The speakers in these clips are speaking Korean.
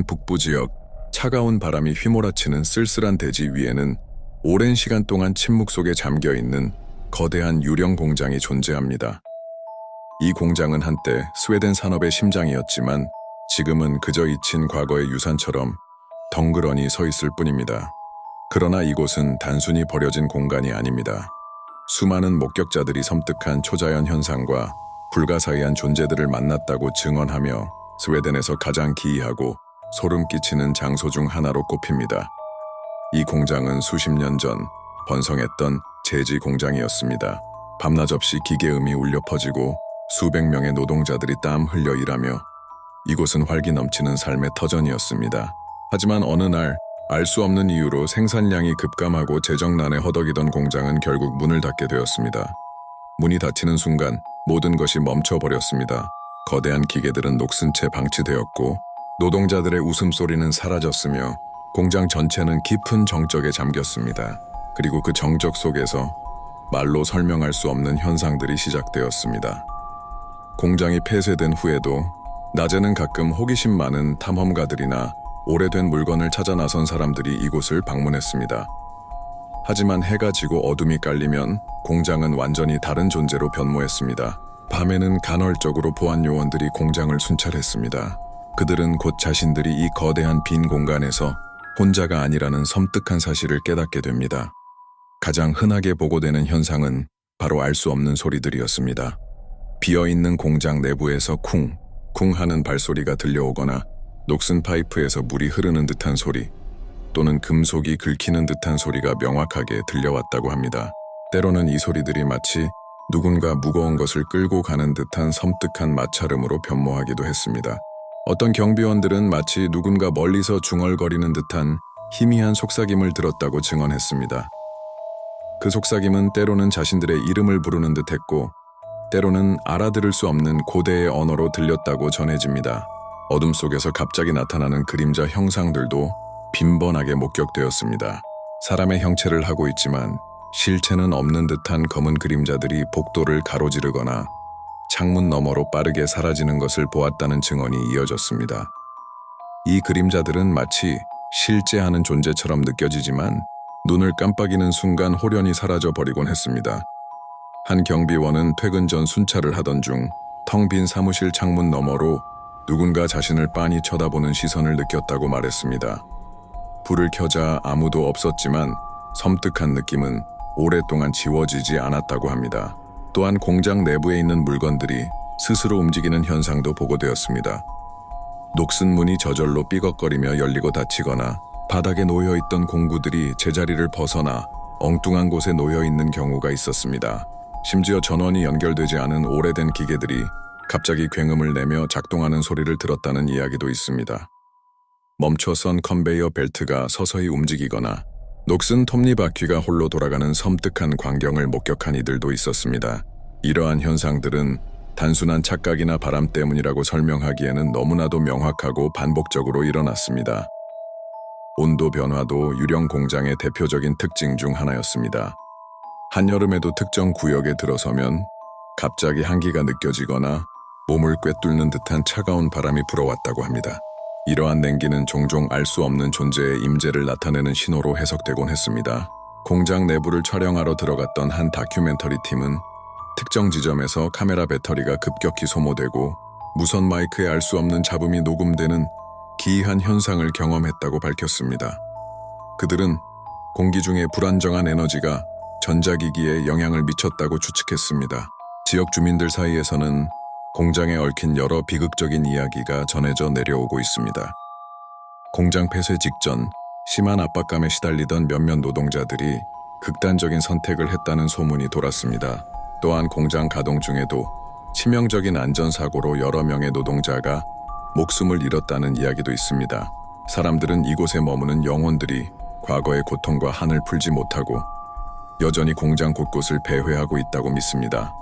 북부 지역, 차가운 바람이 휘몰아치는 쓸쓸한 대지 위에는 오랜 시간 동안 침묵 속에 잠겨있는 거대한 유령 공장이 존재합니다. 이 공장은 한때 스웨덴 산업의 심장이었지만 지금은 그저 잊힌 과거의 유산처럼 덩그러니 서 있을 뿐입니다. 그러나 이곳은 단순히 버려진 공간이 아닙니다. 수많은 목격자들이 섬뜩한 초자연 현상과 불가사의한 존재들을 만났다고 증언하며 스웨덴에서 가장 기이하고 소름 끼치는 장소 중 하나로 꼽힙니다. 이 공장은 수십 년 전 번성했던 제지 공장이었습니다. 밤낮 없이 기계음이 울려 퍼지고 수백 명의 노동자들이 땀 흘려 일하며 이곳은 활기 넘치는 삶의 터전이었습니다. 하지만 어느 날 알 수 없는 이유로 생산량이 급감하고 재정난에 허덕이던 공장은 결국 문을 닫게 되었습니다. 문이 닫히는 순간 모든 것이 멈춰버렸습니다. 거대한 기계들은 녹슨 채 방치되었고 노동자들의 웃음소리는 사라졌으며 공장 전체는 깊은 정적에 잠겼습니다. 그리고 그 정적 속에서 말로 설명할 수 없는 현상들이 시작되었습니다. 공장이 폐쇄된 후에도 낮에는 가끔 호기심 많은 탐험가들이나 오래된 물건을 찾아 나선 사람들이 이곳을 방문했습니다. 하지만 해가 지고 어둠이 깔리면 공장은 완전히 다른 존재로 변모했습니다. 밤에는 간헐적으로 보안 요원들이 공장을 순찰했습니다. 그들은 곧 자신들이 이 거대한 빈 공간에서 혼자가 아니라는 섬뜩한 사실을 깨닫게 됩니다. 가장 흔하게 보고되는 현상은 바로 알 수 없는 소리들이었습니다. 비어있는 공장 내부에서 쿵, 쿵 하는 발소리가 들려오거나 녹슨 파이프에서 물이 흐르는 듯한 소리 또는 금속이 긁히는 듯한 소리가 명확하게 들려왔다고 합니다. 때로는 이 소리들이 마치 누군가 무거운 것을 끌고 가는 듯한 섬뜩한 마찰음으로 변모하기도 했습니다. 어떤 경비원들은 마치 누군가 멀리서 중얼거리는 듯한 희미한 속삭임을 들었다고 증언했습니다. 그 속삭임은 때로는 자신들의 이름을 부르는 듯했고 때로는 알아들을 수 없는 고대의 언어로 들렸다고 전해집니다. 어둠 속에서 갑자기 나타나는 그림자 형상들도 빈번하게 목격되었습니다. 사람의 형체를 하고 있지만 실체는 없는 듯한 검은 그림자들이 복도를 가로지르거나 창문 너머로 빠르게 사라지는 것을 보았다는 증언이 이어졌습니다. 이 그림자들은 마치 실제하는 존재처럼 느껴지지만 눈을 깜빡이는 순간 홀연히 사라져 버리곤 했습니다. 한 경비원은 퇴근 전 순찰을 하던 중 텅 빈 사무실 창문 너머로 누군가 자신을 빤히 쳐다보는 시선을 느꼈다고 말했습니다. 불을 켜자 아무도 없었지만 섬뜩한 느낌은 오랫동안 지워지지 않았다고 합니다. 또한 공장 내부에 있는 물건들이 스스로 움직이는 현상도 보고되었습니다. 녹슨 문이 저절로 삐걱거리며 열리고 닫히거나 바닥에 놓여있던 공구들이 제자리를 벗어나 엉뚱한 곳에 놓여있는 경우가 있었습니다. 심지어 전원이 연결되지 않은 오래된 기계들이 갑자기 굉음을 내며 작동하는 소리를 들었다는 이야기도 있습니다. 멈춰선 컨베이어 벨트가 서서히 움직이거나 녹슨 톱니바퀴가 홀로 돌아가는 섬뜩한 광경을 목격한 이들도 있었습니다. 이러한 현상들은 단순한 착각이나 바람 때문이라고 설명하기에는 너무나도 명확하고 반복적으로 일어났습니다. 온도 변화도 유령 공장의 대표적인 특징 중 하나였습니다. 한여름에도 특정 구역에 들어서면 갑자기 한기가 느껴지거나 몸을 꿰뚫는 듯한 차가운 바람이 불어왔다고 합니다. 이러한 냉기는 종종 알 수 없는 존재의 임재를 나타내는 신호로 해석되곤 했습니다. 공장 내부를 촬영하러 들어갔던 한 다큐멘터리 팀은 특정 지점에서 카메라 배터리가 급격히 소모되고 무선 마이크에 알 수 없는 잡음이 녹음되는 기이한 현상을 경험했다고 밝혔습니다. 그들은 공기 중에 불안정한 에너지가 전자기기에 영향을 미쳤다고 추측했습니다. 지역 주민들 사이에서는 공장에 얽힌 여러 비극적인 이야기가 전해져 내려오고 있습니다. 공장 폐쇄 직전 심한 압박감에 시달리던 몇몇 노동자들이 극단적인 선택을 했다는 소문이 돌았습니다. 또한 공장 가동 중에도 치명적인 안전사고로 여러 명의 노동자가 목숨을 잃었다는 이야기도 있습니다. 사람들은 이곳에 머무는 영혼들이 과거의 고통과 한을 풀지 못하고 여전히 공장 곳곳을 배회하고 있다고 믿습니다.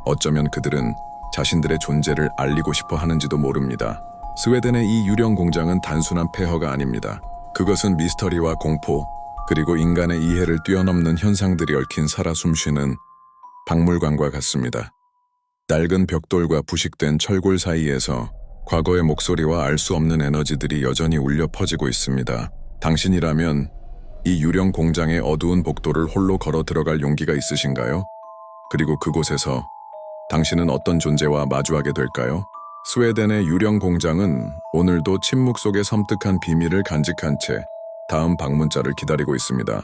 어쩌면 그들은 자신들의 존재를 알리고 싶어 하는지도 모릅니다. 스웨덴의 이 유령 공장은 단순한 폐허가 아닙니다. 그것은 미스터리와 공포, 그리고 인간의 이해를 뛰어넘는 현상들이 얽힌 살아 숨쉬는 박물관과 같습니다. 낡은 벽돌과 부식된 철골 사이에서 과거의 목소리와 알 수 없는 에너지들이 여전히 울려 퍼지고 있습니다. 당신이라면 이 유령 공장의 어두운 복도를 홀로 걸어 들어갈 용기가 있으신가요? 그리고 그곳에서 당신은 어떤 존재와 마주하게 될까요? 스웨덴의 유령 공장은 오늘도 침묵 속의 섬뜩한 비밀을 간직한 채 다음 방문자를 기다리고 있습니다.